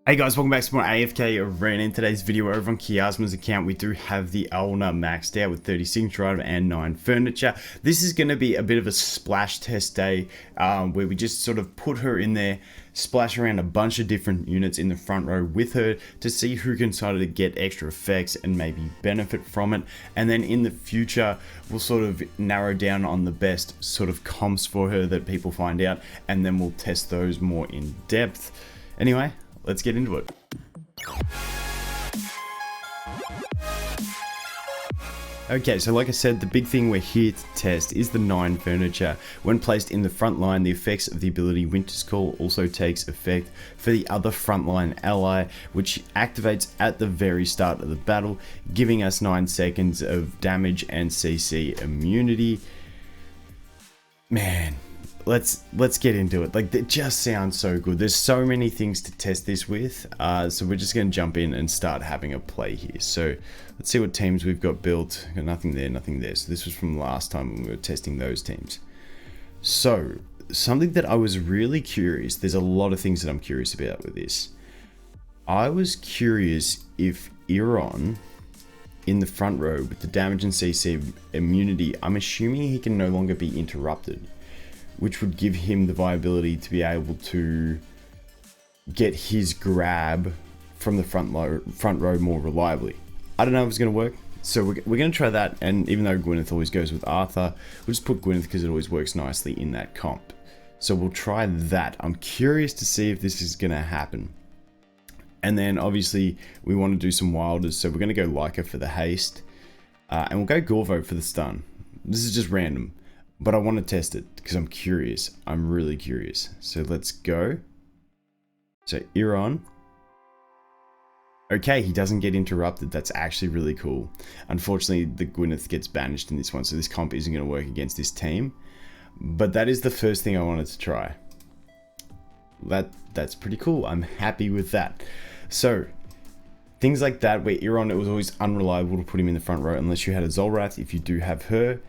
Hey guys, welcome back to more AFK Arena. In today's video over on Kiasmas account, we do have the Alna maxed out with 30 signature item and 9 furniture. This is going to be a bit of a splash test day where we just sort of put her in there, splash around a bunch of different units in the front row with her to see who can sort of get extra effects and maybe benefit from it. And then in the future, we'll sort of narrow down on the best sort of comps for her that people find out, and then we'll test those more in depth. Anyway, let's get into it. Okay, so like I said, the big thing we're here to test is the 9 furniture. When placed in the front line, the effects of the ability Winter's Call also takes effect for the other frontline ally, which activates at the very start of the battle, giving us 9 seconds of damage and CC immunity. Man, let's get into it. Like, it just sounds so good. There's so many things to test this with, so we're just gonna jump in and start having a play here. So let's see what teams we've got built. Got nothing there, nothing there. So this was from last time when we were testing those teams. So something that I was really curious, there's a lot of things that I'm curious about with this. I was curious if Iron in the front row with the damage and CC immunity, I'm assuming he can no longer be interrupted, which would give him the viability to be able to get his grab from the front row more reliably. I don't know if it's going to work, so we're going to try that. And even though Gwyneth always goes with Arthur, we'll just put Gwyneth because it always works nicely in that comp. So we'll try that. I'm curious to see if this is going to happen. And then obviously we want to do some wilders, so we're going to go Leica for the haste, and we'll go Gorvo for the stun. This is just random, but I want to test it because I'm curious. I'm really curious. So let's go. So Iron. Okay, he doesn't get interrupted. That's actually really cool. Unfortunately, the Gwyneth gets banished in this one, so this comp isn't going to work against this team. But that is the first thing I wanted to try. That's pretty cool. I'm happy with that. So things like that, where Iron, it was always unreliable to put him in the front row unless you had a Zolrath. If you do have her,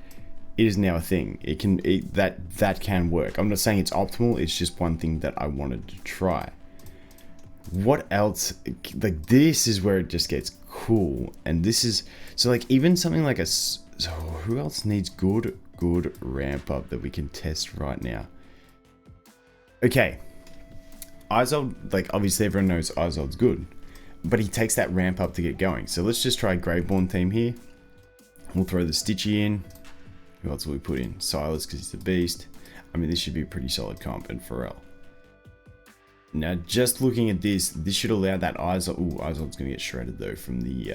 it is now a thing. That can work. I'm not saying it's optimal. It's just one thing that I wanted to try. What else? Like, this is where it just gets cool. And this is so, like, even something like so who else needs good ramp up that we can test right now? Okay, Izold, like, obviously everyone knows Izold's good, but he takes that ramp up to get going. So let's just try Graveborn team here. We'll throw the Stitchy in. Who else will we put in? Silas, because he's a beast. I mean, this should be a pretty solid comp, and Pharrell. Now, just looking at this should allow that Izold. Ooh, Izold's going to get shredded though from the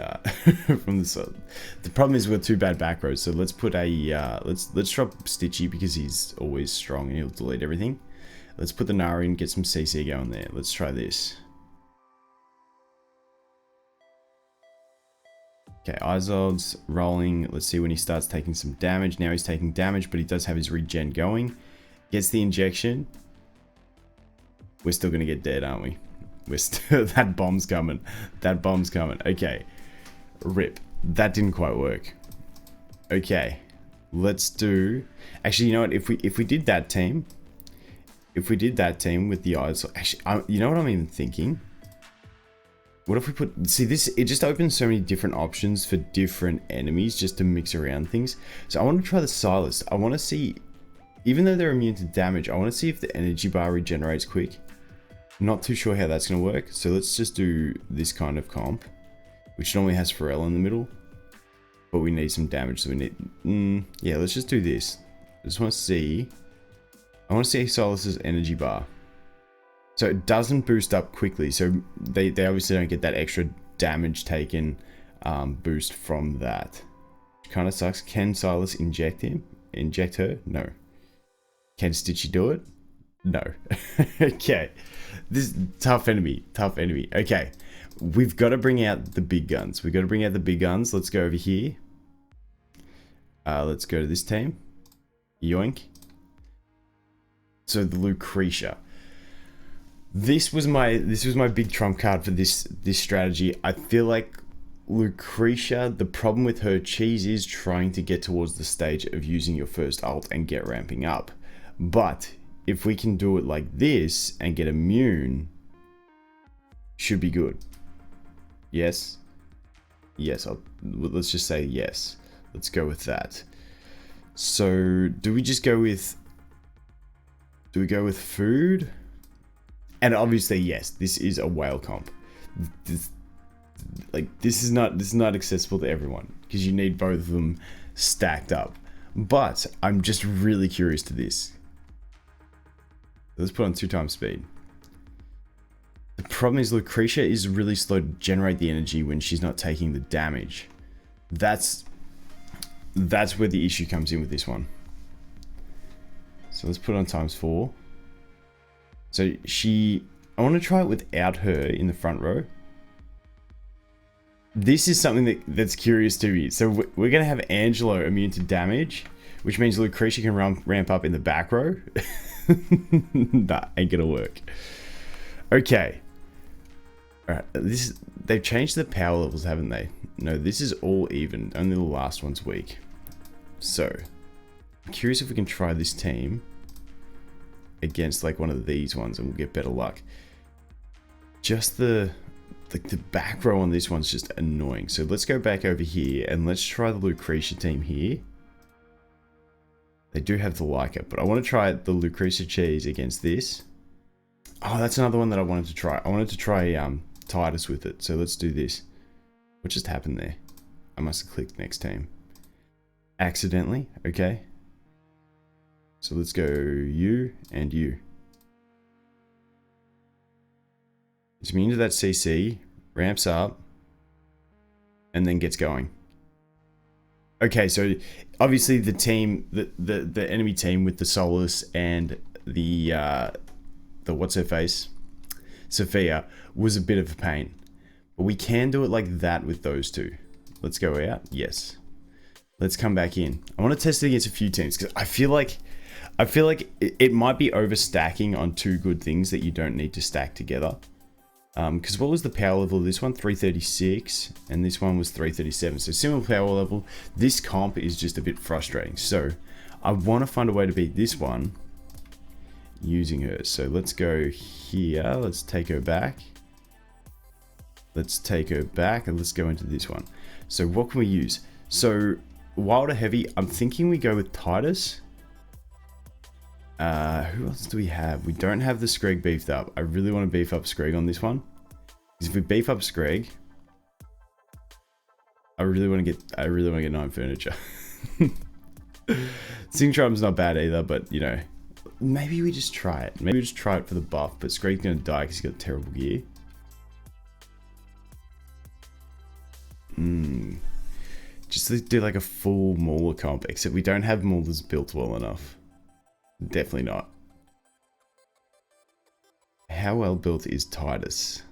from the side. The problem is we're 2 bad back rows, so let's put a let's drop Stitchy because he's always strong and he'll delete everything. Let's put the Nara in, get some CC going there. Let's try this. Okay, Izold's rolling. Let's see when he starts taking some damage. Now he's taking damage, but he does have his regen going. Gets the injection. We're still going to get dead, aren't we? We're still... that bomb's coming. That bomb's coming. Okay. Rip. That didn't quite work. Okay. Let's do... Actually, you know what? If we did that team... If we did that team with the eyes... Actually, you know what I'm even thinking? What if we put... See, this... It just opens so many different options for different enemies just to mix around things. So I want to try the Silas. I want to see... Even though they're immune to damage, I want to see if the energy bar regenerates quick. Not too sure how that's going to work. So let's just do this kind of comp, which normally has Pharrell in the middle. But we need some damage, so we need... yeah, let's just do this. I just want to see... I want to see Silas's energy bar. So it doesn't boost up quickly. So they obviously don't get that extra damage taken boost from that. Kind of sucks. Can Silas inject him? Inject her? No. Can Stitchy do it? No. Okay. This tough enemy. Tough enemy. Okay. We've got to bring out the big guns. We've got to bring out the big guns. Let's go over here. Let's go to this team. Yoink. So the Lucretia. This was my big trump card for this strategy. I feel like Lucretia, the problem with her cheese is trying to get towards the stage of using your first ult and get ramping up. But if we can do it like this and get immune, should be good. Yes. Yes, let's just say yes. Let's go with that. So, do we just go with... Do we go with food? And obviously, yes, this is a whale comp. This is not accessible to everyone because you need both of them stacked up. But I'm just really curious to this. Let's put on 2 times speed. The problem is Lucretia is really slow to generate the energy when she's not taking the damage. That's where the issue comes in with this one. So let's put it on times 4. So I want to try it without her in the front row. This is something that's curious to me. So we're going to have Angelo immune to damage, which means Lucretia can ramp up in the back row. That ain't going to work. Okay. Alright, they've changed the power levels, haven't they? No, this is all even. Only the last one's weak. So, I'm curious if we can try this team against like one of these ones and we'll get better luck. Just the back row on this one's just annoying. So let's go back over here and let's try the Lucretia team here. They do have the Leica, but I want to try the Lucretia cheese against this. Oh, that's another one that I wanted to try. I wanted to try Titus with it. So let's do this. What just happened there? I must have clicked next team. Accidentally. Okay. So let's go you and you. It's immune to that CC, ramps up, and then gets going. Okay, so obviously the team, the enemy team with the Solus and the what's her face, Sophia, was a bit of a pain. But we can do it like that with those two. Let's go out. Yes. Let's come back in. I want to test it against a few teams because I feel like it might be overstacking on 2 good things that you don't need to stack together. Because what was the power level of this one? 336, and this one was 337. So similar power level. This comp is just a bit frustrating. So I want to find a way to beat this one using her. So let's go here. Let's take her back. Let's take her back, and let's go into this one. So what can we use? So wild or heavy? I'm thinking we go with Titus. Who else do we have? We don't have the Screg beefed up. I really want to beef up Screg on this one. Because if we beef up Screg, I really want to get 9 furniture. Singtrum's not bad either, but you know, maybe we just try it. Maybe we just try it for the buff, but Screg's gonna die because he's got terrible gear. Just do like a full Mauler comp, except we don't have Maulers built well enough. Definitely not. How well built is Titus?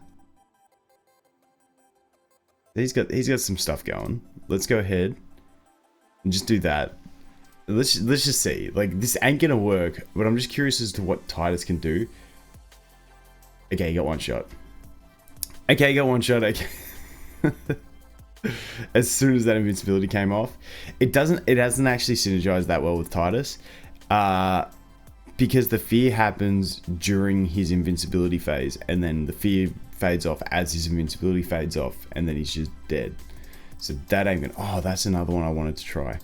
He's got some stuff going. Let's go ahead and just do that. Let's just see. Like, this ain't gonna work, but I'm just curious as to what Titus can do. Okay, he got 1 shot. Okay, he got 1 shot. Okay. As soon as that invincibility came off, it hasn't actually synergized that well with Titus. Because the fear happens during his invincibility phase, and then the fear fades off as his invincibility fades off, and then he's just dead. So that ain't gonna... Oh, that's another one I wanted to try.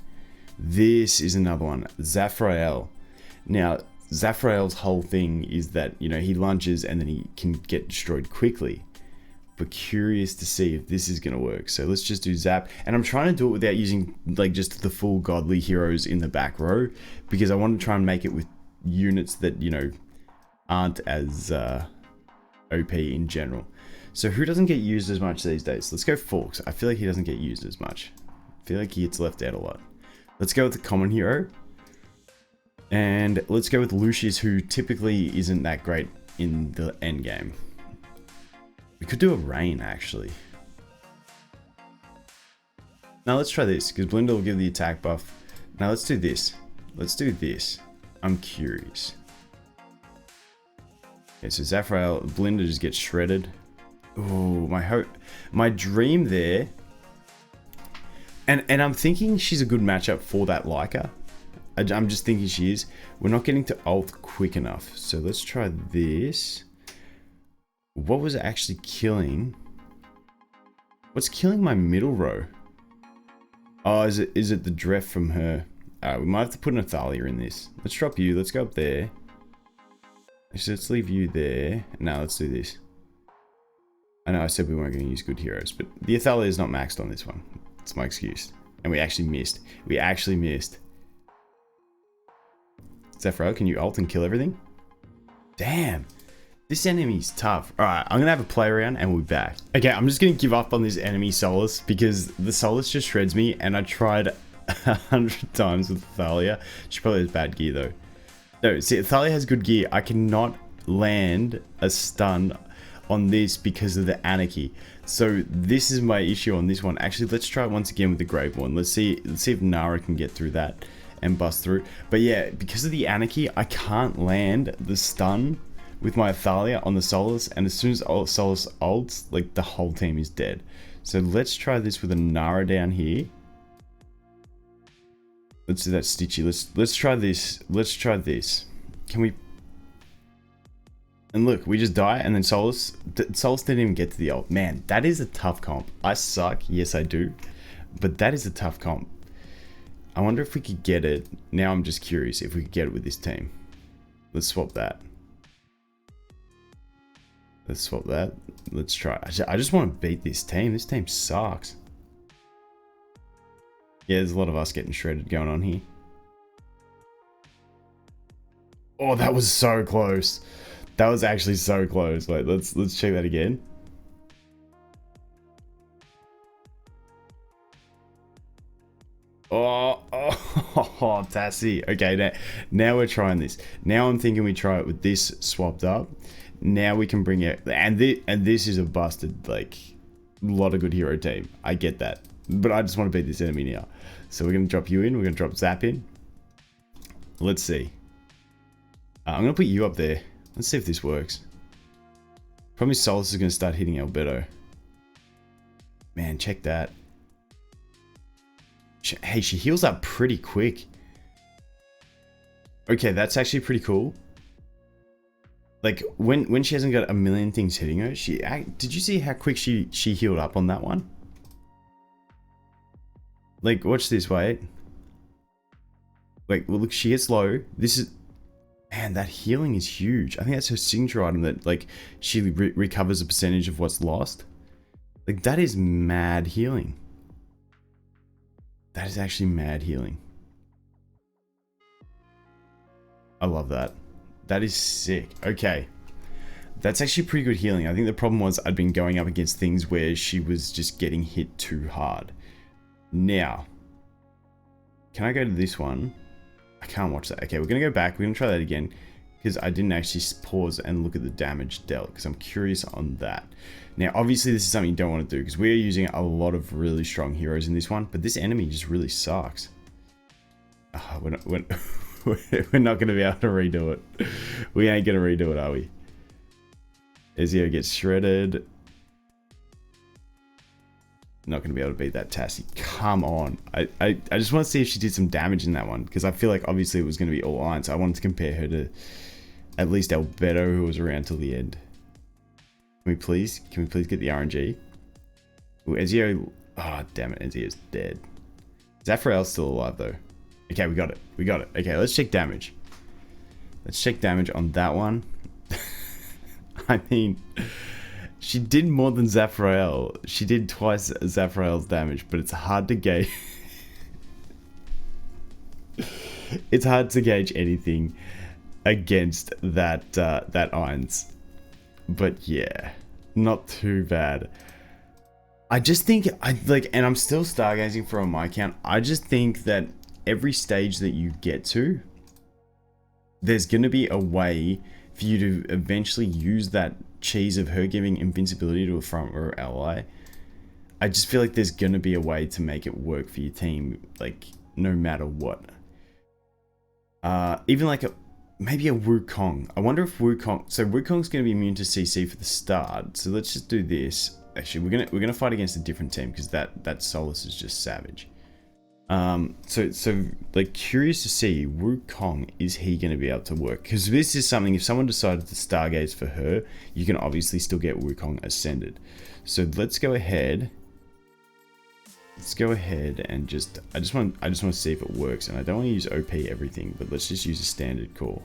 This is another one. Zafrael. Now, Zafrael's whole thing is that, you know, he lunges and then he can get destroyed quickly. But curious to see if this is gonna work. So let's just do Zap. And I'm trying to do it without using, like, just the full godly heroes in the back row, because I want to try and make it with units that, you know, aren't as OP in general. So who doesn't get used as much these days? Let's go Forks. I feel like he doesn't get used as much. I feel like he gets left out a lot. Let's go with the common hero. And let's go with Lucius, who typically isn't that great in the end game. We could do a Rain, actually. Now let's try this, because Blinda will give the attack buff. Now let's do this. Let's do this. I'm curious. Okay, so Zafrael, Blinda just gets shredded. Oh, my dream there. And I'm thinking she's a good matchup for that Leica. I'm just thinking she is. We're not getting to ult quick enough. So let's try this. What was actually killing? What's killing my middle row? Oh, is it the Dref from her? Alright, we might have to put an Athalia in this. Let's drop you. Let's go up there. Actually, let's leave you there. Now let's do this. I know I said we weren't going to use good heroes, but the Athalia is not maxed on this one. That's my excuse. And we actually missed. We actually missed. Zephyro, can you ult and kill everything? Damn. This enemy's tough. Alright, I'm going to have a play around and we'll be back. Okay, I'm just going to give up on this enemy Solus because the Solus just shreds me and I tried 100 times with Athalia. She probably has bad gear though. No, see, Athalia has good gear. I cannot land a stun on this because of the anarchy. So this is my issue on this one. Actually, let's try it once again with the Graveborn. Let's see if Nara can get through that and bust through. But yeah, because of the anarchy, I can't land the stun with my Athalia on the Solus, and as soon as Solus ults, like the whole team is dead. So let's try this with a Nara down here. Let's do that Stitchy. Let's try this. Let's try this. Can we? And look, we just die, and then Solus didn't even get to the ult. Man, that is a tough comp. I suck. Yes, I do. But that is a tough comp. I wonder if we could get it. Now I'm just curious if we could get it with this team. Let's swap that. Let's swap that. Let's try. I just want to beat this team. This team sucks. Yeah, there's a lot of us getting shredded going on here. Oh, that was so close. That was actually so close. Wait, let's check that again. Oh, Tassie. Okay, now we're trying this. Now I'm thinking we try it with this swapped up. Now we can bring it, and this is a busted, like, lot of good hero team. I get that, but I just want to beat this enemy now. So we're gonna drop you in. We're gonna drop Zap in. Let's see. I'm gonna put you up there. Let's see if this works. Probably Solus is gonna start hitting Albedo. Man, check that. Hey, she heals up pretty quick. Okay, that's actually pretty cool. Like, when she hasn't got a million things hitting her, did you see how quick she healed up on that one? Like, watch this, wait. Wait, well, look, she gets low. This is... Man, that healing is huge. I think that's her signature item that, like, she recovers a percentage of what's lost. Like, that is mad healing. That is actually mad healing. I love that. That is sick. Okay. That's actually pretty good healing. I think the problem was I'd been going up against things where she was just getting hit too hard. Now, can I go to this one? I can't watch that. Okay, we're going to go back. We're going to try that again because I didn't actually pause and look at the damage dealt because I'm curious on that. Now, obviously, this is something you don't want to do because we're using a lot of really strong heroes in this one, but this enemy just really sucks. We're not going to be able to redo it. We ain't going to redo it, are we? Ezio gets shredded. Not going to be able to beat that Tassie. Come on. I just want to see if she did some damage in that one. Because I feel like obviously it was going to be all iron. So I wanted to compare her to at least Albedo, who was around till the end. Can we please get the RNG? Ooh, Ezio. Oh, damn it. Ezio's dead. Zafrael's still alive though. Okay, we got it. We got it. Okay, let's check damage. Let's check damage on that one. I mean, she did more than Zafrael. She did twice Zafrael's damage, but it's hard to gauge. It's hard to gauge anything against that that Irons. But yeah, not too bad. I just think and I'm still stargazing for on my account. I just think that every stage that you get to, there's gonna be a way for you to eventually use that cheese of her giving invincibility to a front row ally. I just feel like there's gonna be a way to make it work for your team, like no matter what. Even like maybe a Wukong. I wonder if Wukong. So Wukong's gonna be immune to CC for the start. So let's just do this. Actually, we're gonna fight against a different team because that Solus is just savage. So like curious to see Wukong, is he going to be able to work? Because this is something, if someone decided to stargaze for her, you can obviously still get Wukong ascended. So let's go ahead. Let's go ahead and just, I just want to see if it works, and I don't want to use OP everything, but let's just use a standard core.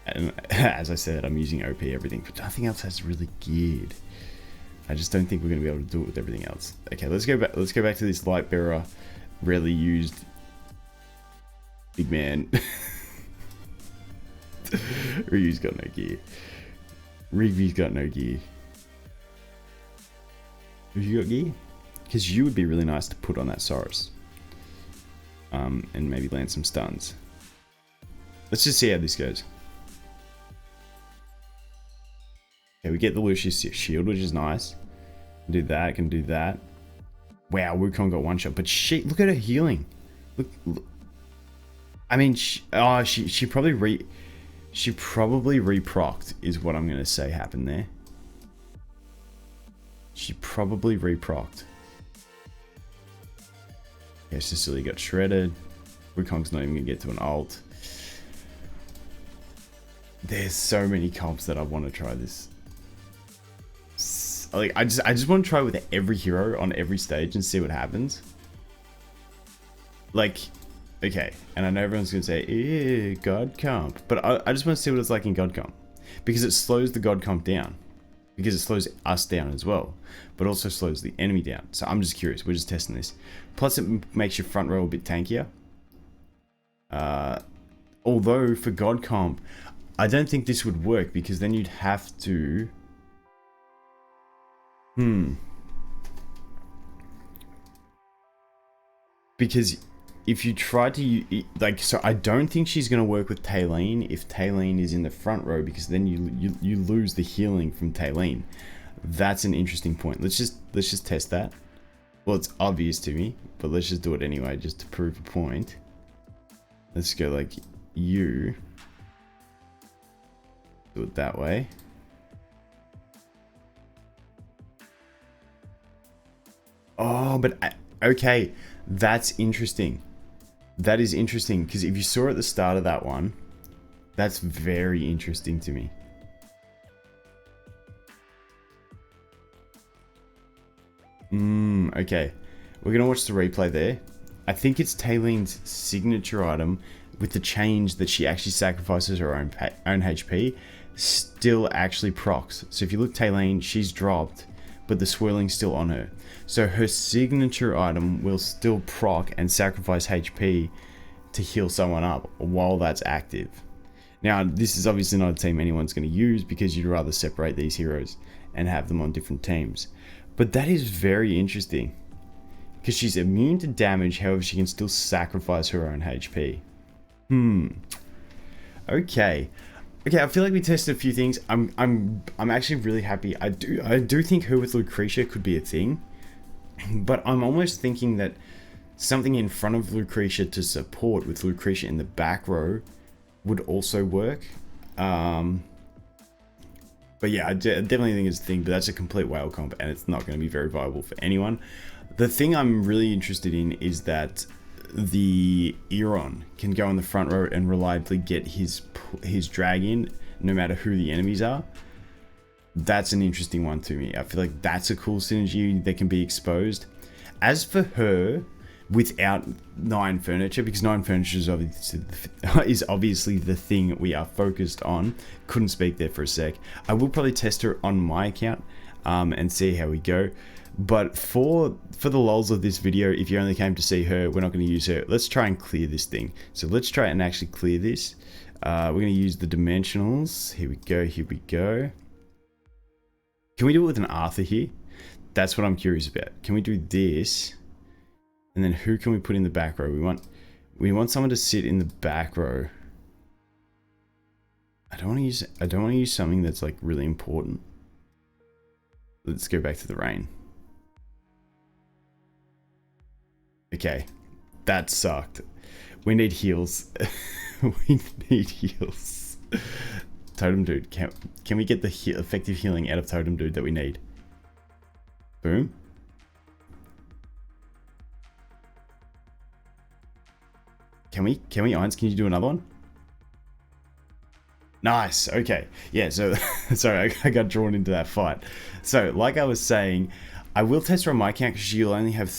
And as I said, I'm using OP everything, but nothing else has really geared. I just don't think we're going to be able to do it with everything else. Okay, let's go back. Let's go back to this light bearer, rarely used big man. Ryu's got no gear. Rigby's got no gear. Have you got gear? Because you would be really nice to put on that Saurus. And maybe land some stuns. Let's just see how this goes. Okay, we get the Lucius shield, which is nice. Can do that, can do that. Wow, Wukong got one shot, but she, look at her healing. Look. I mean, she probably reprocced is what I'm gonna say happened there. She probably reprocced. Yeah, Cecilia got shredded. Wukong's not even gonna get to an ult. There's so many comps that I want to try this. Like, I just want to try with every hero on every stage and see what happens. Like, okay, and I know everyone's gonna say, ew, God comp, but I just want to see what it's like in God comp, because it slows the God comp down, because it slows us down as well, but also slows the enemy down. So I'm just curious. We're just testing this. Plus, it makes your front row a bit tankier. Although for God comp, I don't think this would work, because then you'd have to. Because if you try to, like, so I don't think she's going to work with Talene if Talene is in the front row, because then you lose the healing from Talene. That's an interesting point. Let's just test that. Well, it's obvious to me, but let's just do it anyway, just to prove a point. Let's go like you. Do it that way. Oh, but okay, that's interesting. That is interesting, because if you saw at the start of that one, that's very interesting to me. Okay. We're going to watch the replay there. I think it's Talene's signature item with the change that she actually sacrifices her own HP, still actually procs. So if you look, Talene, she's dropped, but the swirling's still on her. So her signature item will still proc and sacrifice HP to heal someone up while that's active. Now, this is obviously not a team anyone's going to use, because you'd rather separate these heroes and have them on different teams. But that is very interesting, because she's immune to damage, however she can still sacrifice her own HP. Okay. Okay, I feel like we tested a few things. I'm actually really happy. I do think her with Lucretia could be a thing, but I'm almost thinking that something in front of Lucretia to support with Lucretia in the back row would also work. But yeah, I definitely think it's a thing, but that's a complete whale comp, and it's not going to be very viable for anyone. The thing I'm really interested in is that the Eiron can go in the front row and reliably get his drag in, no matter who the enemies are. That's an interesting one to me. I feel like that's a cool synergy that can be exposed. As for her, without 9 furniture, because 9 furniture is obviously the thing we are focused on. Couldn't speak there for a sec. I will probably test her on my account and see how we go. But for the lols of this video, if you only came to see her, we're not going to use her. Let's try and clear this thing. So let's try and actually clear this. We're going to use the dimensionals. Here we go, here we go. Can we do it with an Arthur here? That's what I'm curious about. Can we do this? And then who can we put in the back row? We want someone to sit in the back row. I don't want to use something that's like really important. Let's go back to the rain. Okay, that sucked. We need heals. We need heals. Totem Dude, can we get the effective healing out of Totem Dude that we need? Boom. Can we irons? Can you do another one? Nice. Okay. Yeah, so sorry, I got drawn into that fight. So, like I was saying, I will test her on my account because she'll only have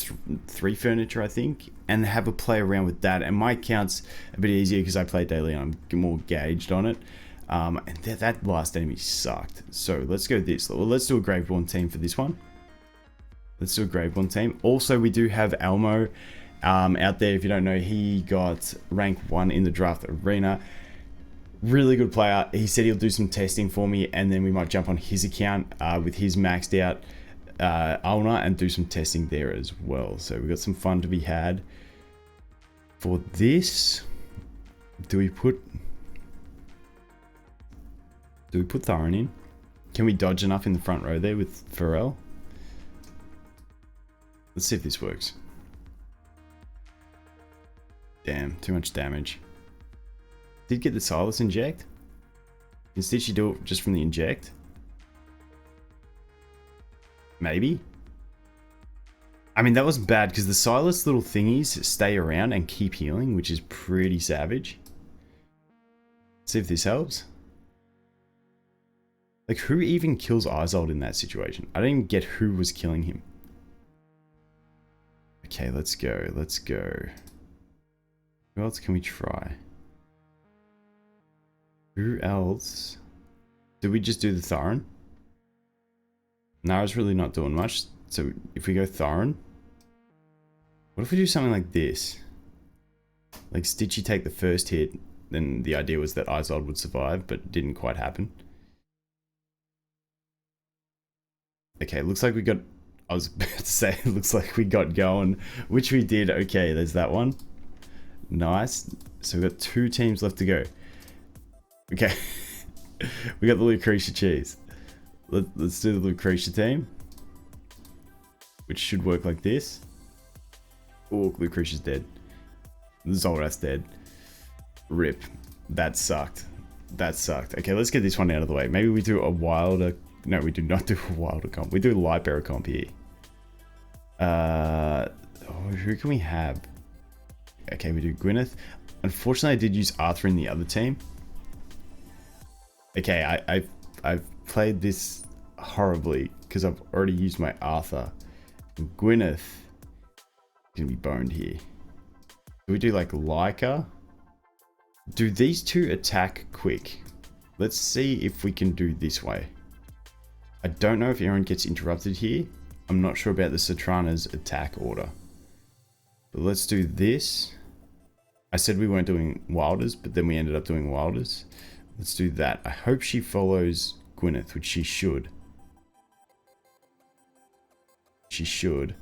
3 furniture, I think, and have a play around with that. And my account's a bit easier because I play daily and I'm more gauged on it. And that last enemy sucked. So let's go this. Well, let's do a Graveborn team for this one. Let's do a Graveborn team. Also, we do have Elmo out there. If you don't know, he got rank 1 in the draft arena. Really good player. He said he'll do some testing for me, and then we might jump on his account with his maxed out Alna and do some testing there as well. So we've got some fun to be had. For this, do we put Tharon in? Can we dodge enough in the front row there with Pharrell? Let's see if this works. Damn, too much damage. Did get the Silas inject? Instead she do it just from the inject? Maybe? I mean, that wasn't bad because the Silas little thingies stay around and keep healing, which is pretty savage. Let's see if this helps. Like, who even kills Isolde in that situation? I don't even get who was killing him. Okay, let's go. Let's go. Who else can we try? Who else? Did we just do the Tharon? Nara's really not doing much. So if we go Tharon, what if we do something like this? Like Stitchy take the first hit, then the idea was that Isolde would survive, but it didn't quite happen. Okay, looks like we got... I was about to say, it looks like we got going, which we did. Okay, there's that one. Nice. So we've got 2 teams left to go. Okay. We got the Lucretia cheese. Let's do the Lucretia team. Which should work like this. Oh, Lucretia's dead. Zolrath's dead. Rip. That sucked. That sucked. Okay, let's get this one out of the way. Maybe we do a wilder... No, we do not do a wilder comp. We do a light bearer comp here. Who can we have? Okay, we do Gwyneth. Unfortunately, I did use Arthur in the other team. Okay, I've played this horribly because I've already used my Arthur. And Gwyneth is gonna be boned here. Do we do like Leica? Do these 2 attack quick? Let's see if we can do this way. I don't know if Aaron gets interrupted here. I'm not sure about the Citrana's attack order. But let's do this. I said we weren't doing Wilders, but then we ended up doing Wilders. Let's do that. I hope she follows Gwyneth, which she should. She should.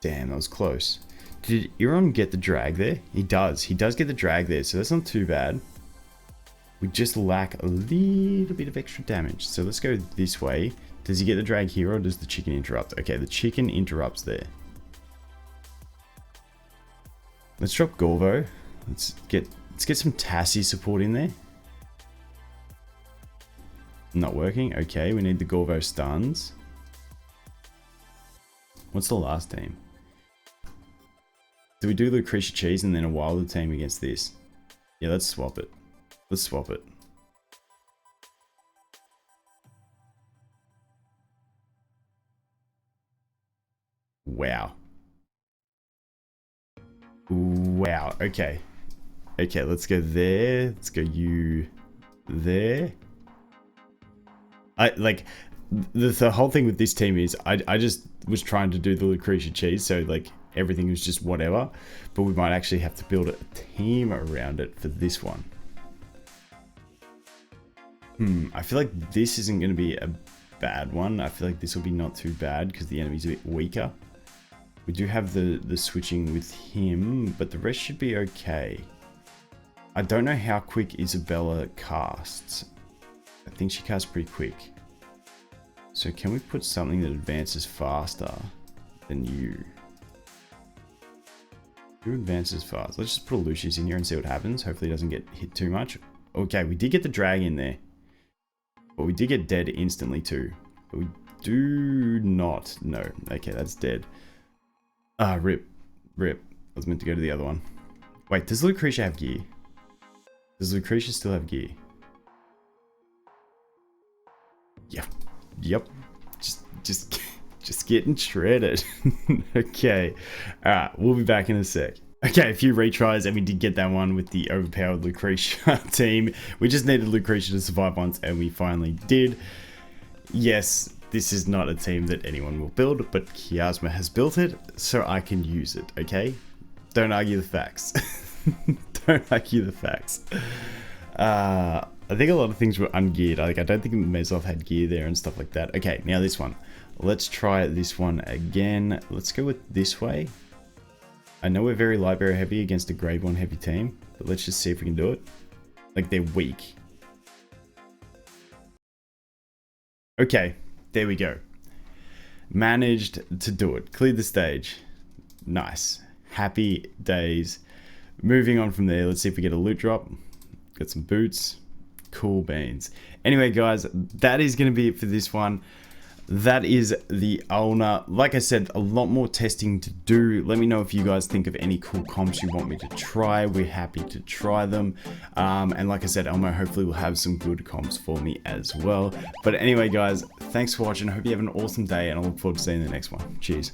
Damn, that was close. Did Iron get the drag there? He does. He does get the drag there, so that's not too bad. We just lack a little bit of extra damage. So let's go this way. Does he get the drag here or does the chicken interrupt? Okay, the chicken interrupts there. Let's drop Gorvo. Let's get some Tassie support in there. Not working. Okay, we need the Gorvo stuns. What's the last team? Do we do Lucretia Cheese and then a wilder team against this? Yeah, let's swap it. Let's swap it. Wow. Wow. Okay. Okay, let's go there. Let's go you there. The whole thing with this team is I just was trying to do the Lucretia cheese, so like everything was just whatever, but we might actually have to build a team around it for this one. I feel like this isn't going to be a bad one. I feel like this will be not too bad because the enemy's a bit weaker. We do have the switching with him, but the rest should be okay. I don't know how quick Isabella casts. I think she casts pretty quick. So can we put something that advances faster than you? Who advances fast? Let's just put a Lucius in here and see what happens. Hopefully he doesn't get hit too much. Okay, we did get the drag in there. But we did get dead instantly too. But we do not. No. Okay, that's dead. Ah, rip. Rip. was meant to go to the other one. Wait, does Lucretia have gear? Does Lucretia still have gear? Yep. Yep. Just getting shredded. Okay. Alright, we'll be back in a sec. Okay, a few retries, and we did get that one with the overpowered Lucretia team. We just needed Lucretia to survive once, and we finally did. Yes, this is not a team that anyone will build, but Kiasma has built it, so I can use it, okay? Don't argue the facts. Don't argue the facts. I think a lot of things were ungeared. Like, I don't think Mezov had gear there and stuff like that. Okay, now this one. Let's try this one again. Let's go with this way. I know we're very light bearer heavy against a grade 1 heavy team, but let's just see if we can do it. Like, they're weak. Okay, there we go. Managed to do it. Cleared the stage. Nice. Happy days. Moving on from there, let's see if we get a loot drop. Got some boots. Cool beans. Anyway, guys, that is going to be it for this one. That is the Alna. Like I said, a lot more testing to do. Let me know if you guys think of any cool comps you want me to try. We're happy to try them. And like I said, Elmo hopefully will have some good comps for me as well. But anyway, guys, thanks for watching. I hope you have an awesome day, and I look forward to seeing you in the next one. Cheers.